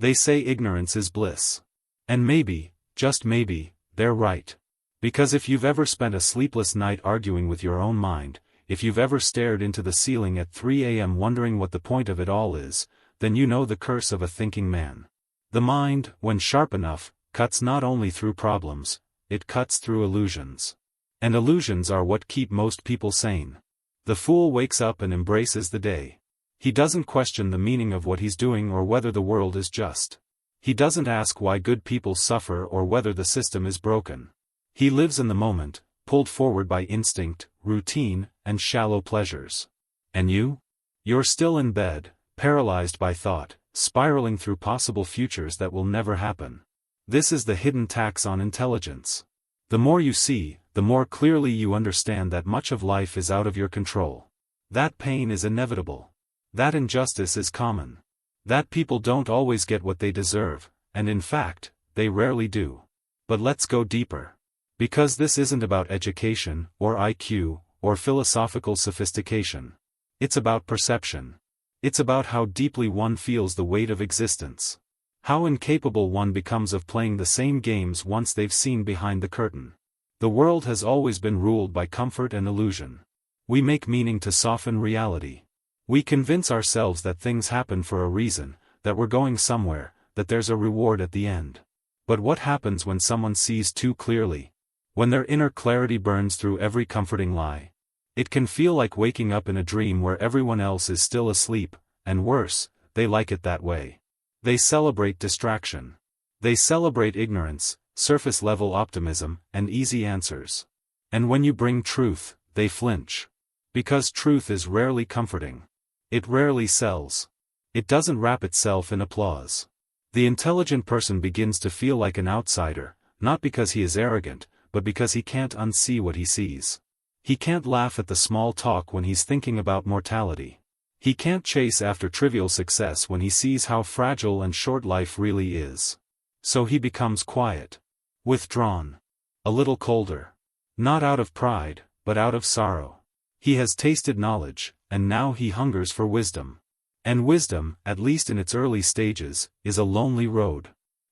They say ignorance is bliss. And maybe, just maybe, they're right. Because if you've ever spent a sleepless night arguing with your own mind, if you've ever stared into the ceiling at 3 a.m. wondering what the point of it all is, then you know the curse of a thinking man. The mind, when sharp enough, cuts not only through problems, it cuts through illusions. And illusions are what keep most people sane. The fool wakes up and embraces the day. He doesn't question the meaning of what he's doing or whether the world is just. He doesn't ask why good people suffer or whether the system is broken. He lives in the moment, pulled forward by instinct, routine, and shallow pleasures. And you? You're still in bed, paralyzed by thought, spiraling through possible futures that will never happen. This is the hidden tax on intelligence. The more you see, the more clearly you understand that much of life is out of your control. That pain is inevitable. That injustice is common. That people don't always get what they deserve, and in fact, they rarely do. But let's go deeper. Because this isn't about education, or IQ, or philosophical sophistication. It's about perception. It's about how deeply one feels the weight of existence. How incapable one becomes of playing the same games once they've seen behind the curtain. The world has always been ruled by comfort and illusion. We make meaning to soften reality. We convince ourselves that things happen for a reason, that we're going somewhere, that there's a reward at the end. But what happens when someone sees too clearly? When their inner clarity burns through every comforting lie? It can feel like waking up in a dream where everyone else is still asleep, and worse, they like it that way. They celebrate distraction. They celebrate ignorance, surface-level optimism, and easy answers. And when you bring truth, they flinch. Because truth is rarely comforting. It rarely sells. It doesn't wrap itself in applause. The intelligent person begins to feel like an outsider, not because he is arrogant, but because he can't unsee what he sees. He can't laugh at the small talk when he's thinking about mortality. He can't chase after trivial success when he sees how fragile and short life really is. So he becomes quiet. Withdrawn. A little colder. Not out of pride, but out of sorrow. He has tasted knowledge, and now he hungers for wisdom. And wisdom, at least in its early stages, is a lonely road.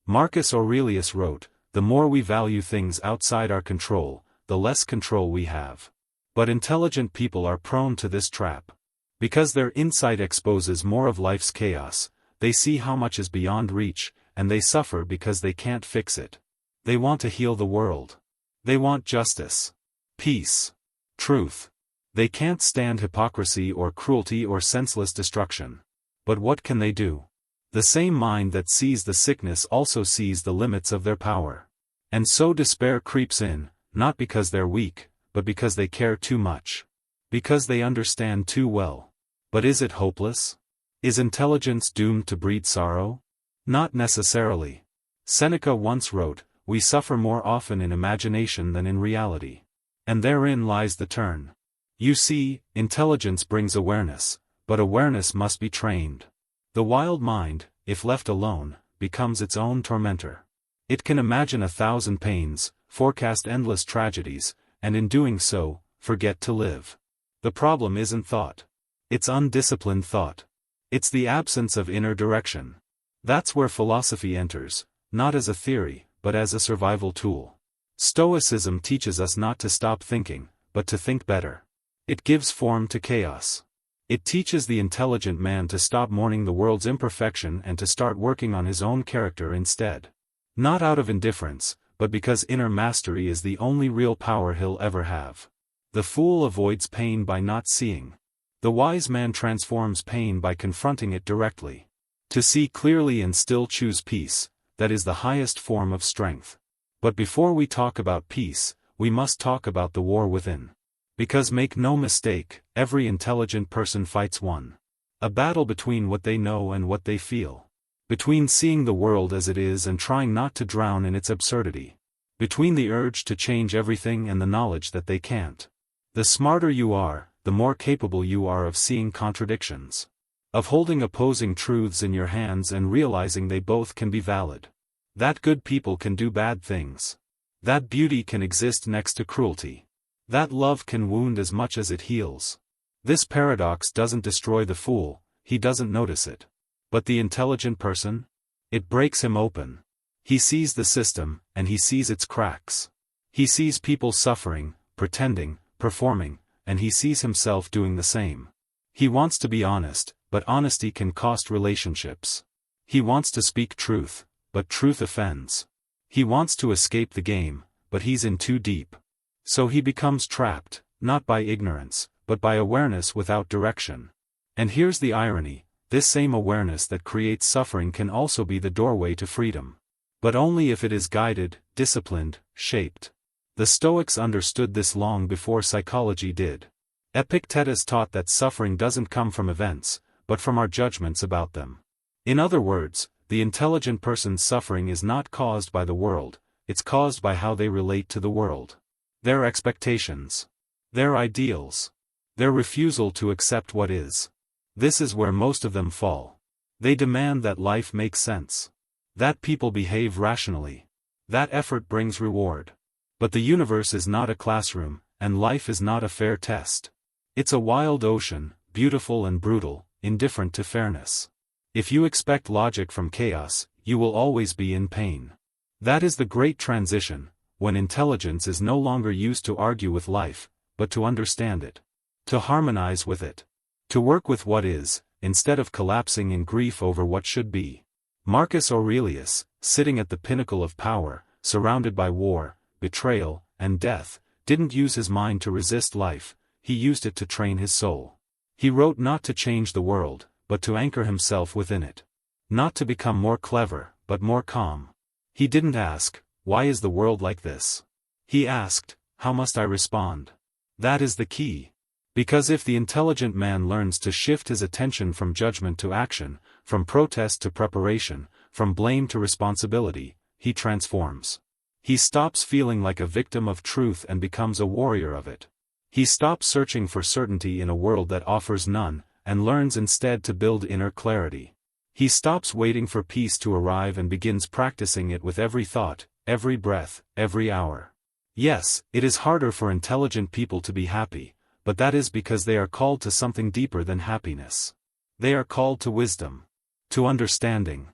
Marcus Aurelius wrote, "The more we value things outside our control, the less control we have." But intelligent people are prone to this trap. Because their insight exposes more of life's chaos, they see how much is beyond reach, and they suffer because they can't fix it. They want to heal the world. They want justice, peace, truth. They can't stand hypocrisy or cruelty or senseless destruction. But what can they do? The same mind that sees the sickness also sees the limits of their power. And so despair creeps in, not because they're weak, but because they care too much. Because they understand too well. But is it hopeless? Is intelligence doomed to breed sorrow? Not necessarily. Seneca once wrote, "We suffer more often in imagination than in reality." And therein lies the turn. You see, intelligence brings awareness, but awareness must be trained. The wild mind, if left alone, becomes its own tormentor. It can imagine 1,000 pains, forecast endless tragedies, and in doing so, forget to live. The problem isn't thought. It's undisciplined thought. It's the absence of inner direction. That's where philosophy enters, not as a theory, but as a survival tool. Stoicism teaches us not to stop thinking, but to think better. It gives form to chaos. It teaches the intelligent man to stop mourning the world's imperfection and to start working on his own character instead. Not out of indifference, but because inner mastery is the only real power he'll ever have. The fool avoids pain by not seeing. The wise man transforms pain by confronting it directly. To see clearly and still choose peace, that is the highest form of strength. But before we talk about peace, we must talk about the war within. Because make no mistake, every intelligent person fights one. A battle between what they know and what they feel. Between seeing the world as it is and trying not to drown in its absurdity. Between the urge to change everything and the knowledge that they can't. The smarter you are, the more capable you are of seeing contradictions. Of holding opposing truths in your hands and realizing they both can be valid. That good people can do bad things. That beauty can exist next to cruelty. That love can wound as much as it heals. This paradox doesn't destroy the fool, he doesn't notice it. But the intelligent person? It breaks him open. He sees the system, and he sees its cracks. He sees people suffering, pretending, performing, and he sees himself doing the same. He wants to be honest, but honesty can cost relationships. He wants to speak truth, but truth offends. He wants to escape the game, but he's in too deep. So he becomes trapped, not by ignorance, but by awareness without direction. And here's the irony, this same awareness that creates suffering can also be the doorway to freedom. But only if it is guided, disciplined, shaped. The Stoics understood this long before psychology did. Epictetus taught that suffering doesn't come from events, but from our judgments about them. In other words, the intelligent person's suffering is not caused by the world, it's caused by how they relate to the world. Their expectations. Their ideals. Their refusal to accept what is. This is where most of them fall. They demand that life makes sense. That people behave rationally. That effort brings reward. But the universe is not a classroom, and life is not a fair test. It's a wild ocean, beautiful and brutal, indifferent to fairness. If you expect logic from chaos, you will always be in pain. That is the great transition, when intelligence is no longer used to argue with life, but to understand it. To harmonize with it. To work with what is, instead of collapsing in grief over what should be. Marcus Aurelius, sitting at the pinnacle of power, surrounded by war, betrayal, and death, didn't use his mind to resist life, he used it to train his soul. He wrote not to change the world, but to anchor himself within it. Not to become more clever, but more calm. He didn't ask, why is the world like this? He asked, how must I respond? That is the key. Because if the intelligent man learns to shift his attention from judgment to action, from protest to preparation, from blame to responsibility, he transforms. He stops feeling like a victim of truth and becomes a warrior of it. He stops searching for certainty in a world that offers none, and learns instead to build inner clarity. He stops waiting for peace to arrive and begins practicing it with every thought, every breath, every hour. Yes, it is harder for intelligent people to be happy, but that is because they are called to something deeper than happiness. They are called to wisdom. To understanding.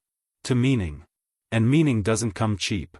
To meaning. And meaning doesn't come cheap.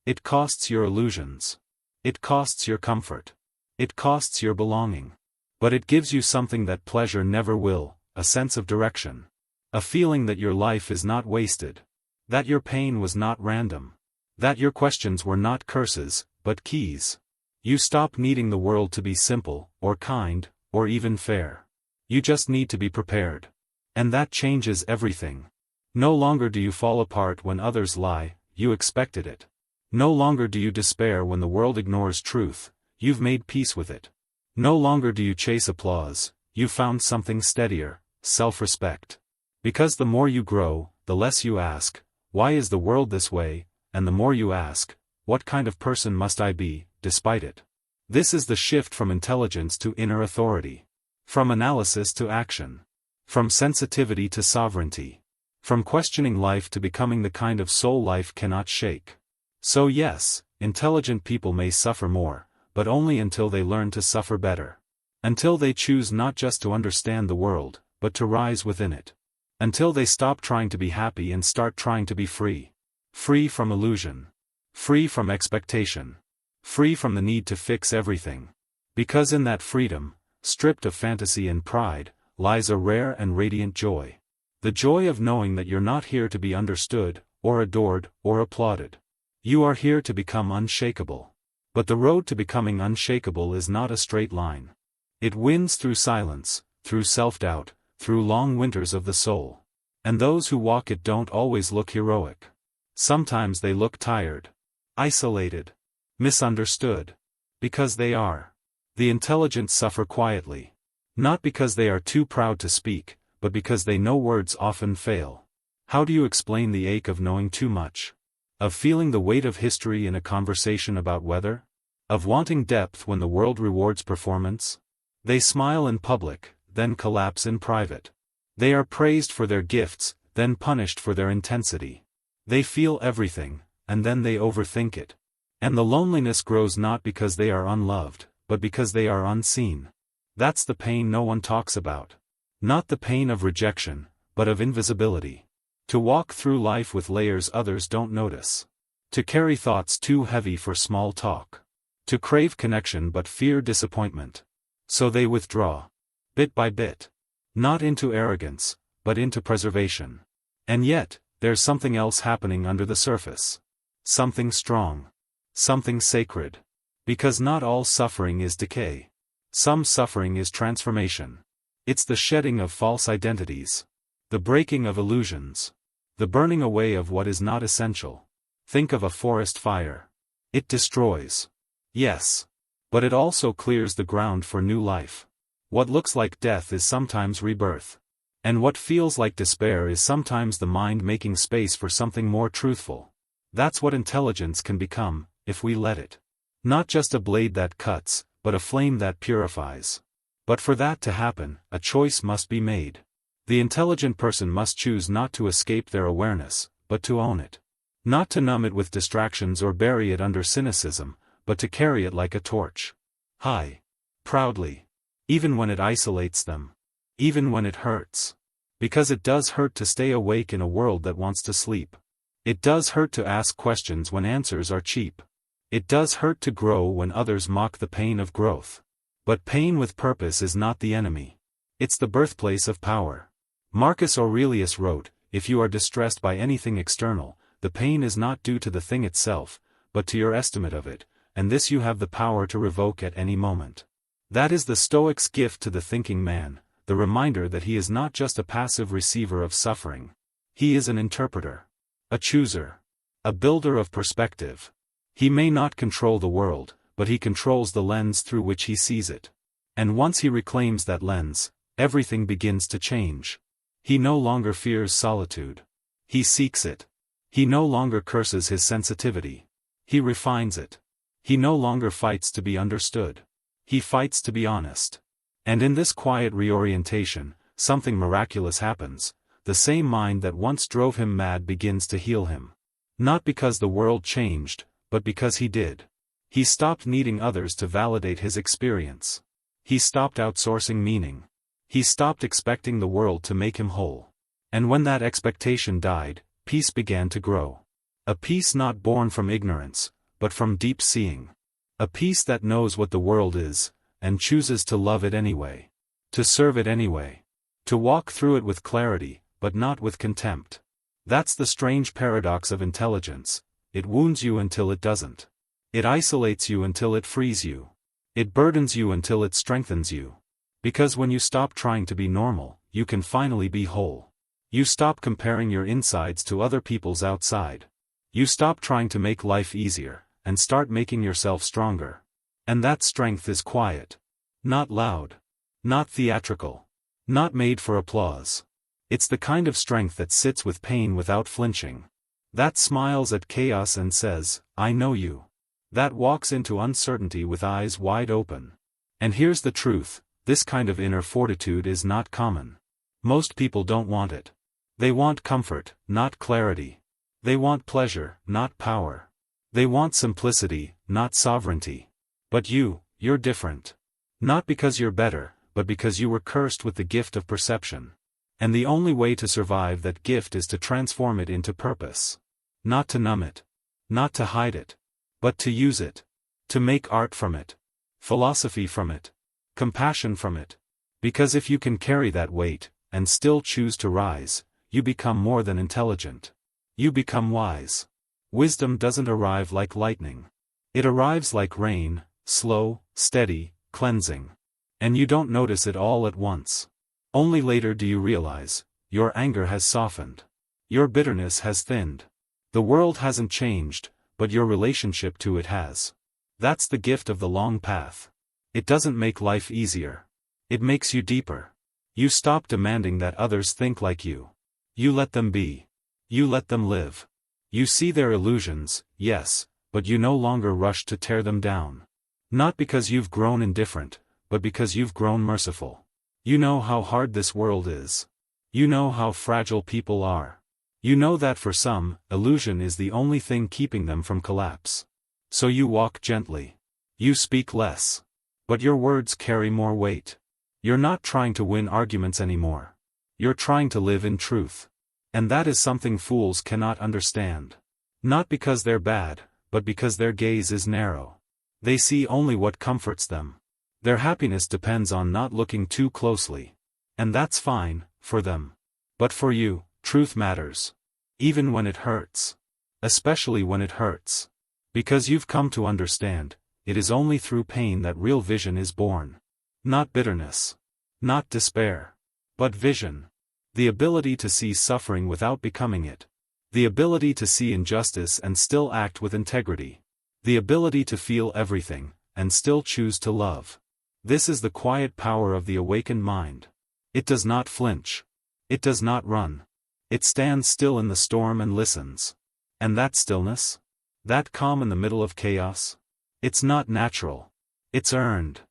It costs your illusions. It costs your comfort. It costs your belonging. But it gives you something that pleasure never will, a sense of direction. A feeling that your life is not wasted. That your pain was not random. That your questions were not curses, but keys. You stop needing the world to be simple, or kind, or even fair. You just need to be prepared. And that changes everything. No longer do you fall apart when others lie, you expected it. No longer do you despair when the world ignores truth, you've made peace with it. No longer do you chase applause, you've found something steadier, self-respect. Because the more you grow, the less you ask, why is the world this way, and the more you ask, what kind of person must I be, despite it. This is the shift from intelligence to inner authority. From analysis to action. From sensitivity to sovereignty. From questioning life to becoming the kind of soul life cannot shake. So yes, intelligent people may suffer more, but only until they learn to suffer better. Until they choose not just to understand the world, but to rise within it. Until they stop trying to be happy and start trying to be free. Free from illusion. Free from expectation. Free from the need to fix everything. Because in that freedom, stripped of fantasy and pride, lies a rare and radiant joy. The joy of knowing that you're not here to be understood, or adored, or applauded. You are here to become unshakable. But the road to becoming unshakable is not a straight line. It winds through silence, through self-doubt, through long winters of the soul. And those who walk it don't always look heroic. Sometimes they look tired. Isolated. Misunderstood. Because they are. The intelligent suffer quietly. Not because they are too proud to speak, but because they know words often fail. How do you explain the ache of knowing too much? Of feeling the weight of history in a conversation about weather? Of wanting depth when the world rewards performance? They smile in public, then collapse in private. They are praised for their gifts, then punished for their intensity. They feel everything, and then they overthink it. And the loneliness grows not because they are unloved, but because they are unseen. That's the pain no one talks about. Not the pain of rejection, but of invisibility. To walk through life with layers others don't notice. To carry thoughts too heavy for small talk. To crave connection but fear disappointment. So they withdraw. Bit by bit. Not into arrogance, but into preservation. And yet, there's something else happening under the surface. Something strong. Something sacred. Because not all suffering is decay. Some suffering is transformation. It's the shedding of false identities. The breaking of illusions. The burning away of what is not essential. Think of a forest fire. It destroys. Yes. But it also clears the ground for new life. What looks like death is sometimes rebirth. And what feels like despair is sometimes the mind making space for something more truthful. That's what intelligence can become, if we let it. Not just a blade that cuts, but a flame that purifies. But for that to happen, a choice must be made. The intelligent person must choose not to escape their awareness, but to own it. Not to numb it with distractions or bury it under cynicism, but to carry it like a torch. High. Proudly. Even when it isolates them. Even when it hurts. Because it does hurt to stay awake in a world that wants to sleep. It does hurt to ask questions when answers are cheap. It does hurt to grow when others mock the pain of growth. But pain with purpose is not the enemy. It's the birthplace of power. Marcus Aurelius wrote, "If you are distressed by anything external, the pain is not due to the thing itself, but to your estimate of it, and this you have the power to revoke at any moment." That is the Stoic's gift to the thinking man, the reminder that he is not just a passive receiver of suffering. He is an interpreter. A chooser. A builder of perspective. He may not control the world, but he controls the lens through which he sees it. And once he reclaims that lens, everything begins to change. He no longer fears solitude. He seeks it. He no longer curses his sensitivity. He refines it. He no longer fights to be understood. He fights to be honest. And in this quiet reorientation, something miraculous happens. The same mind that once drove him mad begins to heal him. Not because the world changed, but because he did. He stopped needing others to validate his experience. He stopped outsourcing meaning. He stopped expecting the world to make him whole. And when that expectation died, peace began to grow. A peace not born from ignorance, but from deep seeing. A peace that knows what the world is, and chooses to love it anyway. To serve it anyway. To walk through it with clarity, but not with contempt. That's the strange paradox of intelligence. It wounds you until it doesn't. It isolates you until it frees you. It burdens you until it strengthens you. Because when you stop trying to be normal, you can finally be whole. You stop comparing your insides to other people's outside. You stop trying to make life easier, and start making yourself stronger. And that strength is quiet. Not loud. Not theatrical. Not made for applause. It's the kind of strength that sits with pain without flinching. That smiles at chaos and says, "I know you." That walks into uncertainty with eyes wide open. And here's the truth, this kind of inner fortitude is not common. Most people don't want it. They want comfort, not clarity. They want pleasure, not power. They want simplicity, not sovereignty. But you're different. Not because you're better, but because you were cursed with the gift of perception. And the only way to survive that gift is to transform it into purpose. Not to numb it. Not to hide it. But to use it. To make art from it. Philosophy from it. Compassion from it. Because if you can carry that weight, and still choose to rise, you become more than intelligent. You become wise. Wisdom doesn't arrive like lightning. It arrives like rain, slow, steady, cleansing. And you don't notice it all at once. Only later do you realize, your anger has softened. Your bitterness has thinned. The world hasn't changed, but your relationship to it has. That's the gift of the long path. It doesn't make life easier. It makes you deeper. You stop demanding that others think like you. You let them be. You let them live. You see their illusions, yes, but you no longer rush to tear them down. Not because you've grown indifferent, but because you've grown merciful. You know how hard this world is. You know how fragile people are. You know that for some, illusion is the only thing keeping them from collapse. So you walk gently. You speak less. But your words carry more weight. You're not trying to win arguments anymore. You're trying to live in truth. And that is something fools cannot understand. Not because they're bad, but because their gaze is narrow. They see only what comforts them. Their happiness depends on not looking too closely. And that's fine, for them. But for you, truth matters. Even when it hurts. Especially when it hurts. Because you've come to understand, it is only through pain that real vision is born. Not bitterness. Not despair. But vision. The ability to see suffering without becoming it. The ability to see injustice and still act with integrity. The ability to feel everything, and still choose to love. This is the quiet power of the awakened mind. It does not flinch. It does not run. It stands still in the storm and listens. And that stillness? That calm in the middle of chaos? It's not natural. It's earned.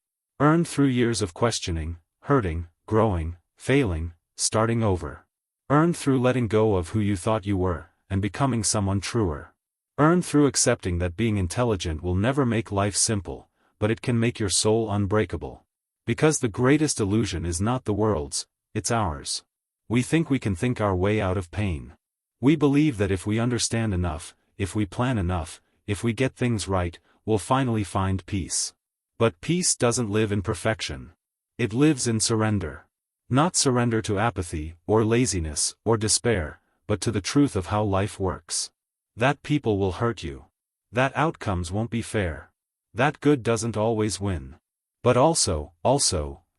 Earned through years of questioning, hurting, growing, failing, starting over. Earned through letting go of who you thought you were, and becoming someone truer. Earned through accepting that being intelligent will never make life simple, but it can make your soul unbreakable. Because the greatest illusion is not the world's, it's ours. We think we can think our way out of pain. We believe that if we understand enough, if we plan enough, if we get things right, we'll finally find peace. But peace doesn't live in perfection. It lives in surrender. Not surrender to apathy, or laziness, or despair, but to the truth of how life works. That people will hurt you. That outcomes won't be fair. That good doesn't always win. But also,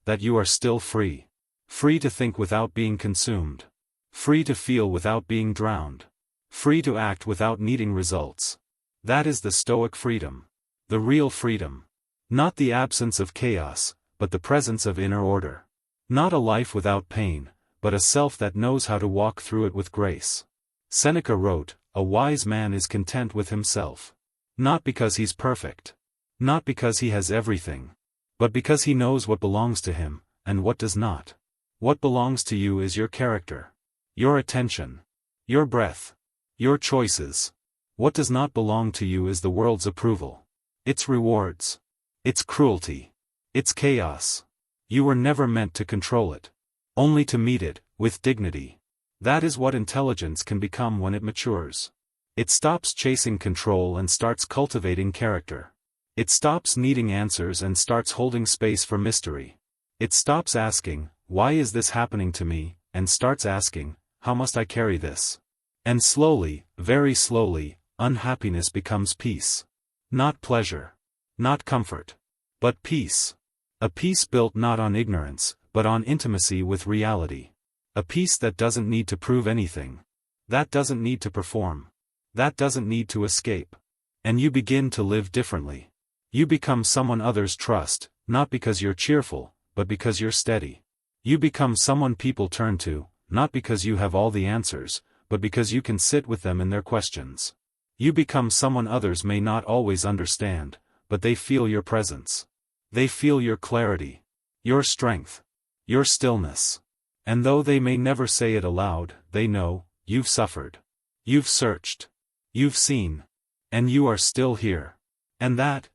that you are still free. Free to think without being consumed. Free to feel without being drowned. Free to act without needing results. That is the Stoic freedom. The real freedom. Not the absence of chaos, but the presence of inner order. Not a life without pain, but a self that knows how to walk through it with grace. Seneca wrote, "A wise man is content with himself." Not because he's perfect. Not because he has everything. But because he knows what belongs to him, and what does not. What belongs to you is your character. Your attention. Your breath. Your choices. What does not belong to you is the world's approval. Its rewards. Its cruelty. Its chaos. You were never meant to control it. Only to meet it, with dignity. That is what intelligence can become when it matures. It stops chasing control and starts cultivating character. It stops needing answers and starts holding space for mystery. It stops asking, "Why is this happening to me?" and starts asking, "How must I carry this?" And slowly, very slowly, unhappiness becomes peace. Not pleasure. Not comfort. But peace. A peace built not on ignorance, but on intimacy with reality. A peace that doesn't need to prove anything. That doesn't need to perform. That doesn't need to escape. And you begin to live differently. You become someone others trust, not because you're cheerful, but because you're steady. You become someone people turn to, not because you have all the answers, but because you can sit with them in their questions. You become someone others may not always understand, but they feel your presence. They feel your clarity, your strength, your stillness. And though they may never say it aloud, they know, you've suffered. You've searched. You've seen. And you are still here. And that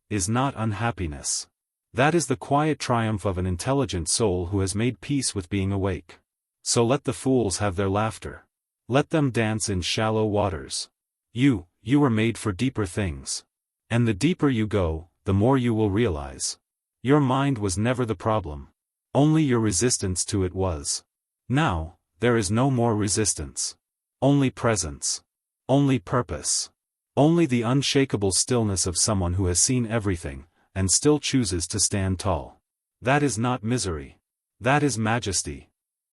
is not unhappiness. That is the quiet triumph of an intelligent soul who has made peace with being awake. So let the fools have their laughter. Let them dance in shallow waters. You were made for deeper things. And the deeper you go, the more you will realize. Your mind was never the problem. Only your resistance to it was. Now, there is no more resistance. Only presence. Only purpose. Only the unshakable stillness of someone who has seen everything, and still chooses to stand tall. That is not misery. That is majesty.